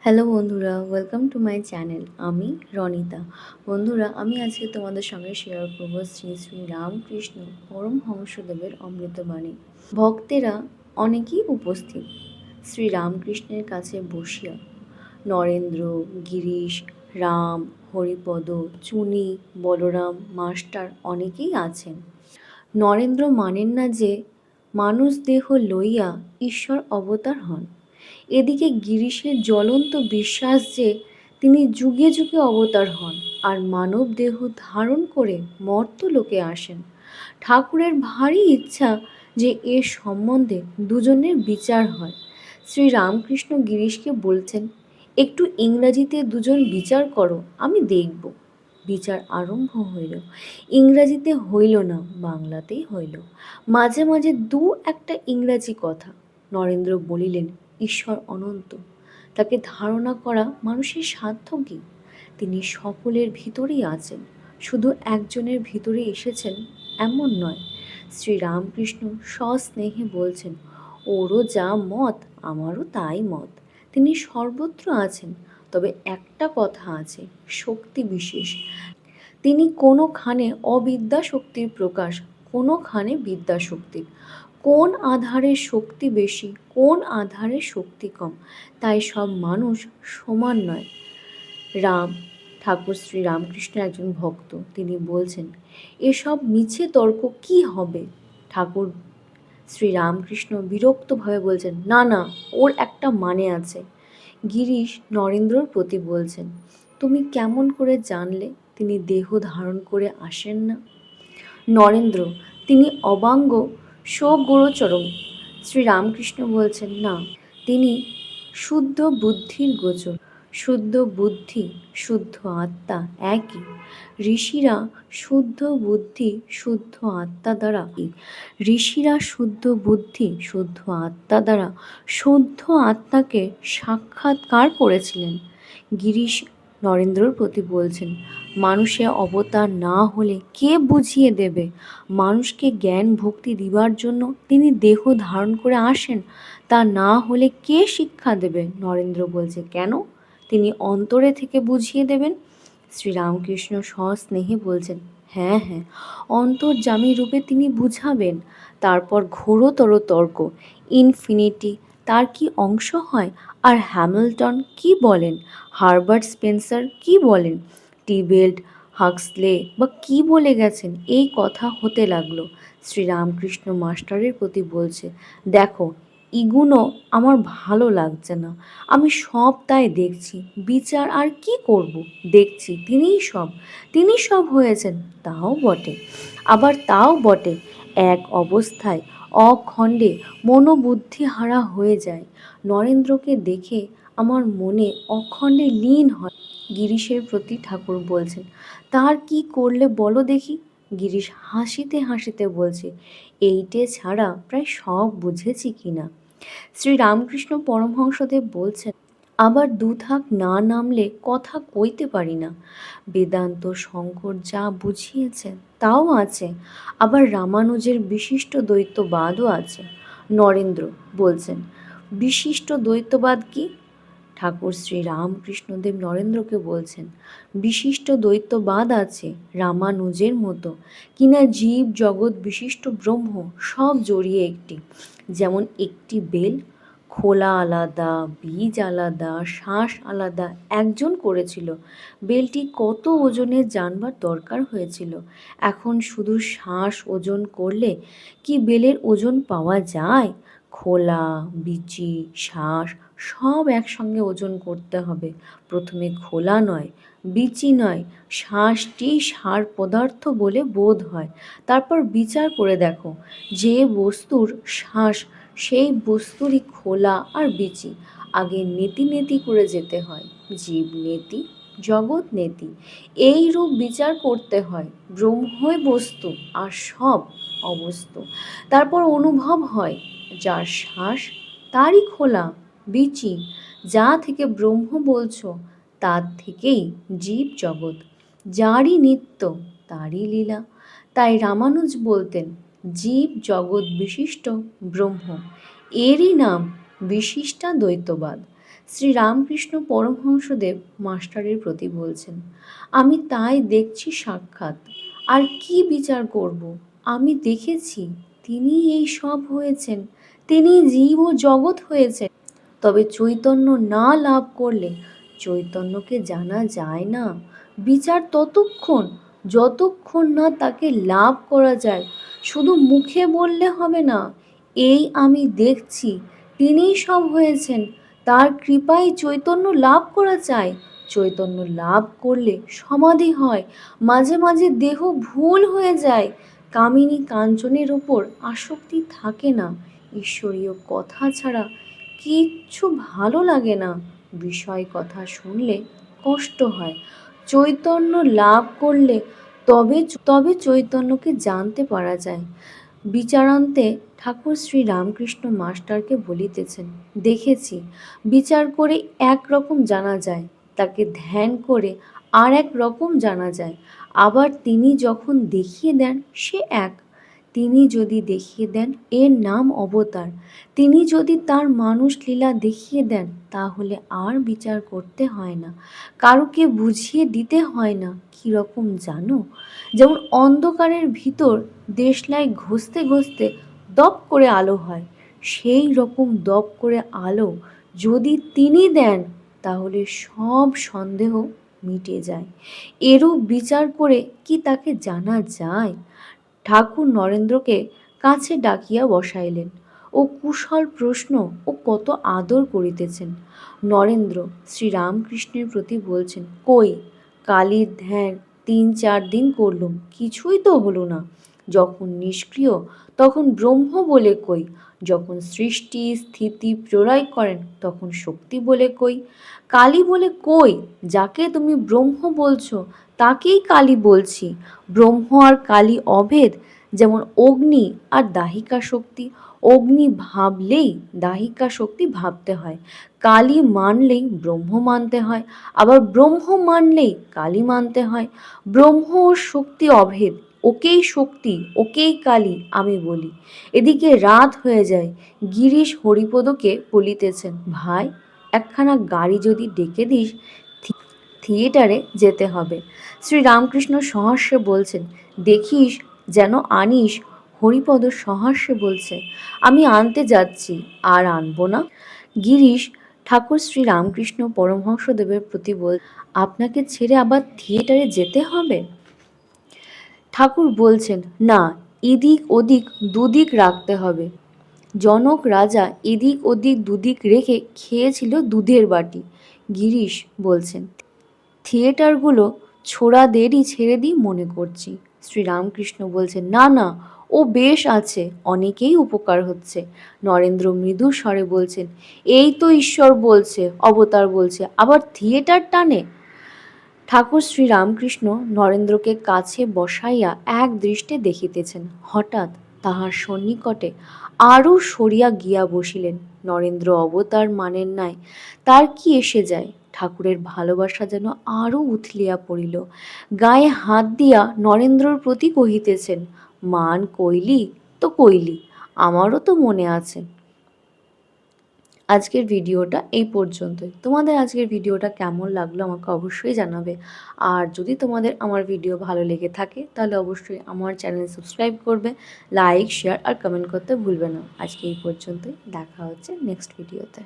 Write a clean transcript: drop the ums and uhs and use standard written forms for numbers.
Hello বন্ধুরা, welcome to my channel. আমি রনিতা। বন্ধুরা, আমি আজকে তোমাদের সঙ্গে শেয়ার করব শ্রী শ্রী রামকৃষ্ণ পরমহংসদেবের অমৃতবাণী। ভক্তেরা অনেকেই উপস্থিত শ্রী রামকৃষ্ণের কাছে বসিয়া। নরেন্দ্র, গিরিশ, রাম, হরিপদ, চুনি, বলরাম, মাস্টার অনেকেই আছেন। নরেন্দ্র মানেন না যে মানুষ দেহ লইয়া ঈশ্বর অবতার হন। এদিকে গিরিশের জ্বলন্ত বিশ্বাস যে তিনি যুগে যুগে অবতার হন আর মানব দেহ ধারণ করে মর্ত্যলোকে আসেন। ঠাকুরের ভারী ইচ্ছা যে এ সম্বন্ধে দুজনের বিচার হয়। শ্রী রামকৃষ্ণ গিরিশকে বলছেন, একটু ইংরাজিতে দুজন বিচার করো, আমি দেখব। বিচার আরম্ভ হইল। ইংরাজিতে হইল না, বাংলাতেই হইল। মাঝে মাঝে দু একটা ইংরাজি কথা। নরেন্দ্র বলিলেন, ঈশ্বর অনন্ত, তাকে ধারণা করা মানুষের সাধ্য কি? তিনি সকলের ভিতরেই আছেন, শুধু একজনের ভিতরে এসেছেন এমন নয়। শ্রী রামকৃষ্ণ সস্নেহে বলছেন, ওরও যা মত আমারও তাই মত। তিনি সর্বত্র আছেন, তবে একটা কথা আছে, শক্তি বিশেষ। তিনি কোনোখানে অবিদ্যা শক্তির প্রকাশ, কোনোখানে বিদ্যা শক্তির। কোন আধারে শক্তি বেশি, কোন আধারে শক্তি কম, তাই সব মানুষ সমান নয়। রাম ঠাকুর শ্রী রামকৃষ্ণ একজন ভক্ত, তিনি বলছেন, এসব মিছে তর্ক কি হবে? ঠাকুর শ্রী রামকৃষ্ণ বিরক্তভাবে বলছেন, না না, ওর একটা মানে আছে। গিরিশ নরেন্দ্রর প্রতি বলছেন, তুমি কেমন করে জানলে তিনি দেহ ধারণ করে আসেন না? নরেন্দ্র, তিনি অবাঙ্গ সগোচরম। শ্রী রামকৃষ্ণ বলছেন, না, তিনি শুদ্ধ বুদ্ধির গোচর। শুদ্ধ বুদ্ধি, শুদ্ধ আত্মা একই। ঋষিরা শুদ্ধ বুদ্ধি, শুদ্ধ আত্মা দ্বারা ঋষিরা শুদ্ধ বুদ্ধি, শুদ্ধ আত্মা দ্বারা শুদ্ধ আত্মাকে সাক্ষাৎকার করেছিলেন। গিরিশ নরেন্দ্রর প্রতি বলছেন, মানুষে অবতার না হলে কে বুঝিয়ে দেবে? মানুষকে জ্ঞান ভক্তি দিবার জন্য তিনি দেহ ধারণ করে আসেন, তা না হলে কে শিক্ষা দেবে? নরেন্দ্র বলছে, কেন? তিনি অন্তরে থেকে বুঝিয়ে দেবেন। শ্রীরামকৃষ্ণ সস্নেহে বলছেন, হ্যাঁ হ্যাঁ, অন্তর্যামী রূপে তিনি বুঝাবেন। তারপর ঘোরতর তর্ক, ইনফিনিটি তার কি অংশ হয়? আর হ্যামিল্টন কি বলেন? হারবার্ট স্পেন্সার কি বলেন? টিবেল্ট, হাক্সলে বা কি বলে গেছেন? এই কথা হতে লাগলো। শ্রীরামকৃষ্ণ মাস্টারের প্রতি বলছে, দেখো, এগুলো আমার ভালো লাগছে না। আমি সব তাই দেখছি, বিচার আর কি করব? দেখছি তিনি সব হয়েছেন, তাও বটে। আবার তাও বটে, এক অবস্থায় অখণ্ডে মনোবুদ্ধি হারা হয়ে যায়। নরেন্দ্রকে দেখে আমার মনে অখণ্ডে লীন হয়। গিরিশের প্রতি ঠাকুর বলছেন, তার কি করলে বলো দেখি? গিরিশ হাসিতে হাসিতে বলছে, এইটে ছাড়া প্রায় সব বুঝেছি কিনা। শ্রী রামকৃষ্ণ পরমহংসদেব বলছেন, আবার দুথাক না নামলে কথা কইতে পারি না। বেদান্ত শঙ্কর যা বুঝিয়েছেন তাও আছে, আবার রামানুজের বিশিষ্ট দ্বৈতবাদও আছে। নরেন্দ্র বলছেন, বিশিষ্ট দ্বৈতবাদ কি? ঠাকুর শ্রী রামকৃষ্ণদেব নরেন্দ্রকে বলছেন, বিশিষ্ট দ্বৈতবাদ আছে রামানুজের মতো, কিনা জীব জগৎ বিশিষ্ট ব্রহ্ম সব জড়িয়ে একটি। যেমন একটি বেল, খোলা আলাদা, বীজ আলাদা, শ্বাস আলাদা একজন করেছিল। বেলটি কত ওজনের জানবার দরকার হয়েছিল। এখন শুধু শ্বাস ওজন করলে কি বেলের ওজন পাওয়া যায়? খোলা, বিচি, শ্বাস সব একসঙ্গে ওজন করতে হবে। প্রথমে খোলা নয়, বিচি নয়, শ্বাসটি সার পদার্থ বলে বোধ হয়। তারপর বিচার করে দেখো, যে বস্তুর শ্বাস সেই বস্তুরই খোলা আর বিচি। আগে নেতি নেতি করে যেতে হয়, জীব নেতি, জগৎ নেতি, এই রূপ বিচার করতে হয়। ব্রহ্মই বস্তু আর সব অবস্তু। তারপর অনুভব হয়, যার শ্বাস তারই খোলা, বিচি, যা থেকে ব্রহ্ম বলছো তার থেকেই জীব জগৎ, যারই নিত্য তারই লীলা। তাই রামানুজ বলতেন, জীব জগৎ বিশিষ্ট ব্রহ্ম, এরই নাম বিশিষ্টাদ্বৈতবাদ। শ্রীরামকৃষ্ণ পরমহংসদেব মাস্টারের প্রতি বলছেন, আমি তাই দেখছি সাক্ষাৎ, আর কি বিচার করব? আমি দেখেছি তিনি এই সব হয়েছেন, তিনি জীব ও জগৎ হয়েছেন। তবে চৈতন্য না লাভ করলে চৈতন্যকে জানা যায় না। বিচার ততক্ষণ যতক্ষণ না তাকে লাভ করা যায়। শুধু মুখে বললে হবে না, এই আমি দেখছি তিনিই সব হয়েছেন, তার কৃপায় চৈতন্য লাভ করা চাই। চৈতন্য লাভ করলে সমাধি হয়, মাঝে মাঝে দেহ ভুল হয়ে যায়, কামিনী কাঞ্চনের ওপর আসক্তি থাকে না, ঈশ্বরীয় কথা ছাড়া কিচ্ছু ভালো লাগে না, বিষয় কথা শুনলে কষ্ট হয়। চৈতন্য লাভ করলে তবে তবে চৈতন্যকে জানতে পারা যায়। বিচারান্তে ঠাকুর শ্রী রামকৃষ্ণ মাস্টারকে বলিতেছেন, দেখেছি বিচার করে এক রকম জানা যায়, তাকে ধ্যান করে আর এক রকম জানা যায়। আবার তিনি যখন দেখিয়ে দেন সে এক। তিনি যদি দেখিয়ে দেন এর নাম অবতার, তিনি যদি তার মানুষ লীলা দেখিয়ে দেন তাহলে আর বিচার করতে হয় না, কারুকে বুঝিয়ে দিতে হয় না। কীরকম জানো? যেমন অন্ধকারের ভিতর দেশলাই ঘষতে ঘষতে দপ করে আলো হয়, সেই রকম দপ করে আলো যদি তিনি দেন তাহলে সব সন্দেহ মিটে যায়। এরূপ বিচার করে কি তাকে জানা যায়? ঠাকুর নরেন্দ্রকে কাছে ডাকিয়া বসাইলেন ও কুশল প্রশ্ন ও কত আদর করিতেছেন। নরেন্দ্র শ্রীরামকৃষ্ণের প্রতি বলছেন, কই কালীর ধ্যান ৩-৪ দিন করলুম, কিছুই তো হলো না। যখন নিষ্ক্রিয় তখন ব্রহ্ম বলে কই, যখন সৃষ্টি স্থিতি প্রলয় করেন তখন শক্তি বলে কই। কালী বলে কই? যাকে তুমি ব্রহ্ম বলছো তাকেই কালী বলছি। ব্রহ্ম আর কালী অভেদ, যেমন অগ্নি আর দাহিকা শক্তি। অগ্নি ভাবলেই দাহিকা শক্তি ভাবতে হয়, কালী মানলেই ব্রহ্ম মানতে হয়, আবার ব্রহ্ম মানলেই কালী মানতে হয়। ব্রহ্ম ও শক্তি অভেদ, ওকেই শক্তি ওকেই কালী আমি বলি। এদিকে রাত হয়ে যায়, গিরিশ হরিপদকে বলিতেছেন, ভাই একখানা গাড়ি যদি ডেকে দিস, থিয়েটারে যেতে হবে। শ্রীরামকৃষ্ণ সহাস্যে বলছেন, দেখিস যেন আনিস। হরিপদ সহাস্যে বলছে, আমি আনতে যাচ্ছি, আর আনবো না। গিরিশ ঠাকুর শ্রীরামকৃষ্ণ পরমহংসদেবের প্রতি বল, আপনাকে ছেড়ে আবার থিয়েটারে যেতে হবে? ঠাকুর বলছেন, না, এদিক ওদিক দুদিক রাখতে হবে। জনক রাজা এদিক ওদিক দুদিক রেখে খেয়েছিল দুধের বাটি। গিরিশ বলছেন, থিয়েটারগুলো ছোড়াদেরই ছেড়ে দিই মনে করছি। শ্রীরামকৃষ্ণ বলছেন, না না, ও বেশ আছে, অনেকেই উপকার হচ্ছে। নরেন্দ্র মৃদু স্বরে বলছেন, এই তো ঈশ্বর বলছে, অবতার বলছে, আবার থিয়েটার টানে। ঠাকুর শ্রীরামকৃষ্ণ নরেন্দ্রকে কাছে বসাইয়া এক দৃষ্টে দেখিতেছেন। হঠাৎ তাহার সন্নিকটে আরও সরিয়া গিয়া বসিলেন। নরেন্দ্র অবতার মানেন নাই, তার কি এসে যায়? ঠাকুরের ভালোবাসা যেন আরও উথলিয়া পড়িল। গায়ে হাত দিয়া নরেন্দ্রর প্রতি কহিতেছেন, মান কইলি তো কইলি, আমারও তো মনে আছে। আজকের ভিডিওটা এই পর্যন্তই। তোমাদের আজকের ভিডিওটা কেমন লাগলো আমাকে অবশ্যই জানাবে। আর যদি তোমাদের আমার ভিডিও ভালো লেগে থাকে তাহলে অবশ্যই আমার চ্যানেল সাবস্ক্রাইব করবে, লাইক, শেয়ার আর কমেন্ট করতে ভুলবে না। আজকে এই পর্যন্তই, দেখা হচ্ছে নেক্সট ভিডিওতে।